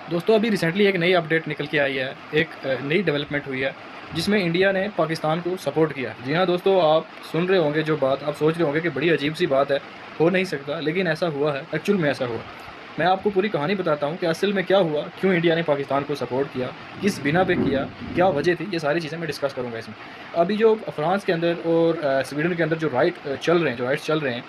दोस्तों अभी रिसेंटली एक नई अपडेट निकल के आई है, एक नई डेवलपमेंट हुई है जिसमें इंडिया ने पाकिस्तान को सपोर्ट किया। जी हाँ दोस्तों, आप सुन रहे होंगे जो बात, आप सोच रहे होंगे कि बड़ी अजीब सी बात है, हो नहीं सकता, लेकिन ऐसा हुआ है, एक्चुअल में ऐसा हुआ। मैं आपको पूरी कहानी बताता हूँ कि असल में क्या हुआ, क्यों इंडिया ने पाकिस्तान को सपोर्ट किया, किस बिना पे किया, क्या वजह थी, ये सारी चीज़ें मैं डिस्कस करूँगा इसमें। अभी जो फ्रांस के अंदर और स्वीडन के अंदर जो राइट्स चल रहे हैं,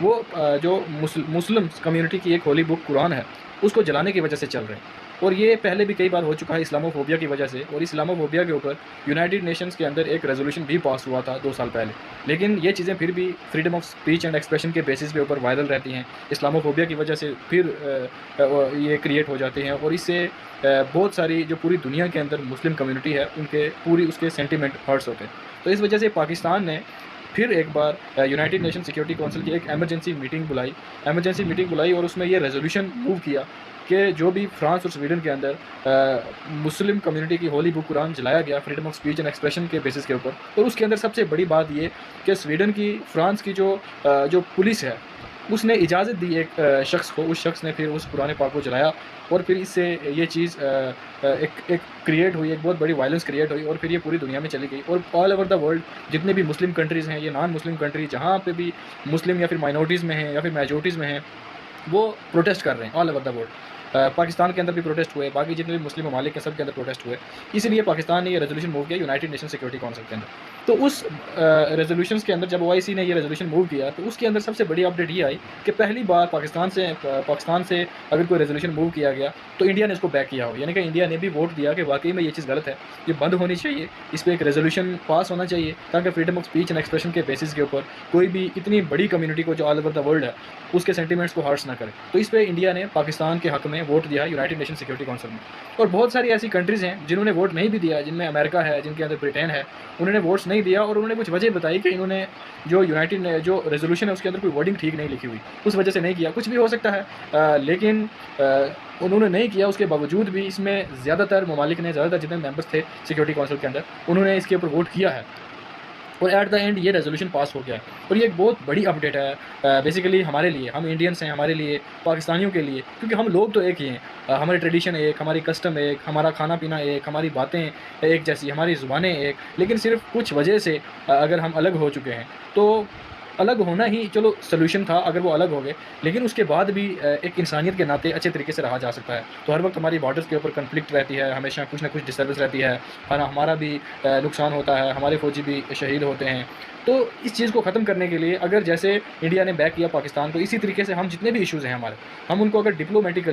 वो जो मुस्लिम कम्युनिटी की एक होली बुक कुरान है, उसको जलाने की वजह से चल रहे हैं। और ये पहले भी कई बार हो चुका है इस्लामोफोबिया की वजह से, और इस्लामोफोबिया के ऊपर यूनाइटेड नेशंस के अंदर एक रेजोल्यूशन भी पास हुआ था 2 साल पहले। लेकिन ये चीज़ें फिर भी freedom of speech and expression के बेसिस पे ऊपर वायरल रहती हैं। इस्लामोफोबिया की वजह से फिर ये क्रिएट हो जाते हैं, और इससे बहुत सारी जो पूरी दुनिया के अंदर मुस्लिम कम्युनिटी है, उनके पूरी उसके सेंटिमेंट हर्ट्स होते हैं। तो इस वजह से पाकिस्तान ने फिर एक बार यूनाइटेड नेशन सिक्योरिटी काउंसिल की एक एमरजेंसी मीटिंग बुलाई, और उसमें ये रेजोल्यूशन मूव किया कि जो भी फ्रांस और स्वीडन के अंदर मुस्लिम कम्युनिटी की होली बुक कुरान जलाया गया freedom of speech and expression के बेसिस के ऊपर। और उसके अंदर सबसे बड़ी बात ये कि स्वीडन की, फ्रांस की जो पुलिस है, उसने इजाज़त दी एक शख्स को, उस शख्स ने फिर उस पुराने पाक को जलाया, और फिर इससे ये चीज़ एक क्रिएट हुई, एक बहुत बड़ी वायलेंस क्रिएट हुई, और फिर ये पूरी दुनिया में चली गई। और ऑल ओवर द वर्ल्ड जितने भी मुस्लिम कंट्रीज़ हैं, ये नॉन मुस्लिम कंट्री जहाँ पे भी मुस्लिम या फिर माइनॉरिटीज़ में हैं या फिर मेजॉरिटीज़ में हैं, वो प्रोटेस्ट कर रहे हैं all over the world. Pakistan के अंदर भी प्रोटेस्ट हुए, बाकी जितने भी मुस्लिम ममालिक हैं सब के अंदर प्रोटेस्ट हुए। इसीलिए पाकिस्तान ने ये रेजोल्यूशन मूव किया यूनाइटेड नेशन सिक्योरिटी काउंसिल के अंदर। तो उस रेजोल्यूशन के अंदर जब ओआईसी ने ये रेजोल्यूशन मूव किया, तो उसके अंदर सबसे बड़ी अपडेट ये आई कि पहली बार पाकिस्तान से अगर कोई रेजोल्यूशन मूव किया गया तो इंडिया ने इसको बैक किया हो, यानी कि इंडिया ने भी वोट दिया कि वाकई में ये चीज़ गलत है, ये बंद होनी चाहिए, इस पर एक रेजोल्यूशन पास होना चाहिए, ताकि freedom of speech and expression के बेसिस के ऊपर कोई भी इतनी बड़ी कम्युनिटी को जो ऑल ओवर द वर्ल्ड है उसके सेंटिमेंट्स को हर्ट्स ना करे। तो इस पर इंडिया ने पाकिस्तान के हक में वोट दिया यूनाइटेड नेशन सिक्योरिटी काउंसिल में। और बहुत सारी ऐसी कंट्रीज़ हैं जिन्होंने वोट नहीं भी दिया, जिनमें अमेरिका है, जिनके अंदर ब्रिटेन है, उन्होंने वोट्स नहीं दिया, और उन्होंने कुछ वजह बताई कि इन्होंने जो रेजोल्यूशन है उसके अंदर कोई वर्डिंग ठीक नहीं लिखी हुई, उस वजह से नहीं किया। कुछ भी हो सकता है, लेकिन उन्होंने नहीं किया। उसके बावजूद भी इसमें ज़्यादातर ममालिक ने, ज़्यादातर जितने मेंबर्स थे सिक्योरिटी काउंसिल के अंदर, उन्होंने इसके ऊपर वोट किया है, और एट द एंड ये रेजोल्यूशन पास हो गया है। और ये एक बहुत बड़ी अपडेट है बेसिकली हमारे लिए, हम इंडियंस हैं, हमारे लिए, पाकिस्तानियों के लिए, क्योंकि हम लोग तो एक ही हैं। हमारी ट्रेडिशन एक, हमारी कस्टम एक, हमारा खाना पीना एक, हमारी बातें एक जैसी, हमारी ज़ुबानें एक, लेकिन सिर्फ कुछ वजह से अगर हम अलग हो चुके हैं, तो अलग होना ही चलो सोल्यूशन था अगर वो अलग हो गए, लेकिन उसके बाद भी एक इंसानियत के नाते अच्छे तरीके से रहा जा सकता है। तो हर वक्त हमारी बॉर्डर्स के ऊपर कन्फ्लिक्ट रहती है, हमेशा कुछ ना कुछ डिस्टर्बेंस रहती है, हमारा भी नुकसान होता है, हमारे फौजी भी शहीद होते हैं। तो इस चीज़ को ख़त्म करने के लिए अगर जैसे इंडिया ने बैक किया पाकिस्तान को, इसी तरीके से हम जितने भी इश्यूज़ हैं हमारे, हम उनको अगर डिप्लोमेटिक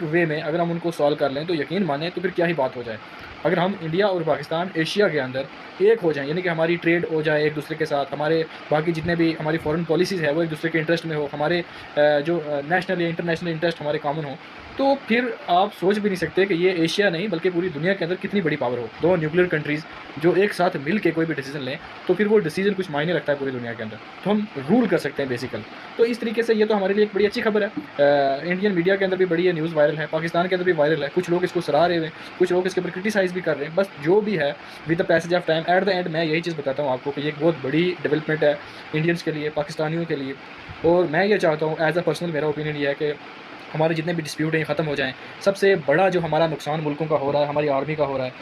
वे में अगर हम उनको सॉल्व कर लें, तो यकीन माने तो फिर क्या ही बात हो जाए। अगर हम इंडिया और पाकिस्तान एशिया के अंदर एक हो जाएँ, यानी कि हमारी ट्रेड हो जाए एक दूसरे के साथ, हमारे बाकी जितने भी हमारी फॉरेन पॉलिसीज़ है वो एक दूसरे के इंटरेस्ट में हो, हमारे जो नेशनल या इंटरनेशनल इंटरेस्ट हमारे कॉमन हो, तो फिर आप सोच भी नहीं सकते कि ये एशिया नहीं बल्कि पूरी दुनिया के अंदर कितनी बड़ी पावर हो। दो न्यूक्लियर कंट्रीज़ जो एक साथ मिल के कोई भी डिसीजन लें, तो फिर वो डिसीजन कुछ मायने रखता है पूरी दुनिया के अंदर, तो हम रूल कर सकते हैं बेसिकल। तो इस तरीके से ये तो हमारे लिए एक बड़ी अच्छी खबर है। इंडियन मीडिया के अंदर भी बड़ी ये न्यूज़ वायरल है, पाकिस्तान के अंदर भी वायरल है, कुछ लोग इसको सराह रहे हैं, कुछ लोग इसके ऊपर क्रिटिसाइज़ भी कर रहे हैं। बस जो भी है, with the passage of time, at the end मैं यही चीज़ बताता हूँ आपको कि ये एक बहुत बड़ी डेवलपमेंट है इंडियंस के लिए, पाकिस्तानियों के लिए। और मैं ये चाहता हूँ, एज़ अ पर्सनल मेरा ओपिनियन ये है कि हमारे जितने भी डिस्प्यूट हैं ख़त्म हो जाएँ। सबसे बड़ा जो हमारा नुकसान मुल्कों का हो रहा है, हमारी आर्मी का हो रहा है,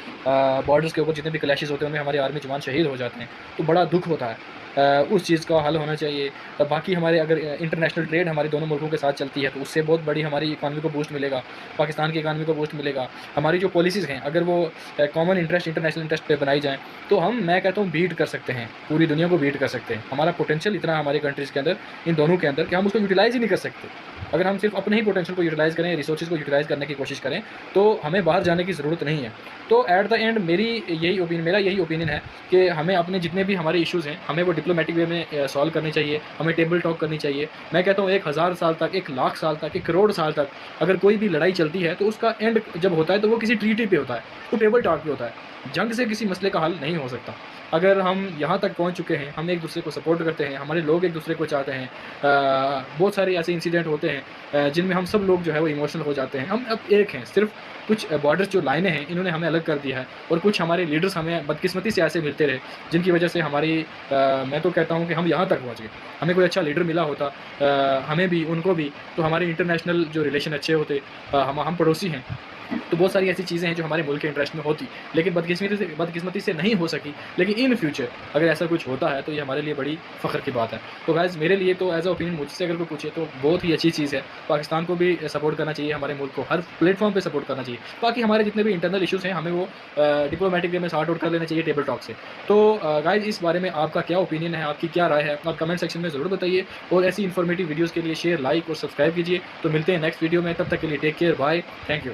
बॉर्डर्स के ऊपर जितने भी क्लैशेज़ होते हैं उनमें हमारे आर्मी जवान शहीद हो जाते हैं, तो बड़ा दुःख होता है। उस चीज़ का हल होना चाहिए। बाकी हमारे अगर इंटरनेशनल ट्रेड हमारे दोनों मुल्कों के साथ चलती है, तो उससे बहुत बड़ी हमारी इकॉनमी को बूस्ट मिलेगा, पाकिस्तान की इकॉनमी को बूस्ट मिलेगा। हमारी जो पॉलिसीज़ हैं अगर वो कॉमन इंटरेस्ट, इंटरनेशनल इंटरेस्ट पे बनाई जाएँ, तो मैं कहता हूँ बीट कर सकते हैं, पूरी दुनिया को बीट कर सकते हैं। हमारा पोटेंशियल इतना है हमारी कंट्रीज़ के अंदर, इन दोनों के अंदर, कि हम उसको यूटिलाइज़ ही नहीं कर सकते। अगर हम सिर्फ अपने ही पोटेंशियल को यूटिलाइज़ करें, रिसोर्सेज़ को यूटिलाइज़ करने की कोशिश करें, तो हमें बाहर जाने की ज़रूरत नहीं है। तो एट द एंड मेरा यही ओपिनियन है कि हमें अपने जितने भी हमारे इश्यूज़ हैं, हमें वो डिप्लोमेटिक वे में सॉल्व करनी चाहिए, हमें टेबल टॉक करनी चाहिए। मैं कहता हूँ 1000 साल तक, 1 लाख साल तक, 1 करोड़ साल तक अगर कोई भी लड़ाई चलती है, तो उसका एंड जब होता है तो वो किसी ट्रीटी पे होता है, वो टेबल टॉक पे होता है। जंग से किसी मसले का हल नहीं हो सकता। अगर हम यहाँ तक पहुँच चुके हैं, हम एक दूसरे को सपोर्ट करते हैं, हमारे लोग एक दूसरे को चाहते हैं, बहुत सारे ऐसे इंसिडेंट होते हैं जिनमें हम सब लोग जो है वो इमोशनल हो जाते हैं। हम अब एक हैं, सिर्फ़ कुछ बॉर्डर्स जो लाइनें हैं इन्होंने हमें अलग कर दिया है, और कुछ हमारे लीडर्स हमें बदकिस्मती से ऐसे मिलते रहे जिनकी वजह से हमारी मैं तो कहता हूँ कि हम यहाँ तक पहुँच गए। हमें कोई अच्छा लीडर मिला होता, हमें भी उनको भी, तो हमारे इंटरनेशनल जो रिलेशन अच्छे होते। हम पड़ोसी हैं, तो बहुत सारी ऐसी चीज़ें हैं जो हमारे मुल्क के इंटरेस्ट में होती, लेकिन बदकिस्मती से नहीं हो सकी। लेकिन इन फ्यूचर अगर ऐसा कुछ होता है तो ये हमारे लिए बड़ी फ़ख्र की बात है। तो गाइज़ मेरे लिए तो एज़ अ ओपिनियन मुझसे अगर कोई पूछे तो बहुत ही अच्छी चीज़ है। पाकिस्तान को भी सपोर्ट करना चाहिए, हमारे मुल्क को हर प्लेटफॉर्म पे सपोर्ट करना चाहिए। बाकी हमारे जितने भी इंटरनल इश्यूज़ हैं हमें वो डिप्लोमेटिक वे में सॉर्ट आउट कर लेना चाहिए टेबल टॉक से। तो गाइज़ इस बारे में आपका क्या ओपिनियन है, आपकी क्या राय है, आप कमेंट सेक्शन में ज़रूर बताइए, और ऐसी इन्फॉर्मेटिव वीडियोज़ के लिए शेयर, लाइक और सब्सक्राइब कीजिए। तो मिलते हैं नेक्स्ट वीडियो में, तब तक के लिए take care, bye, thank you.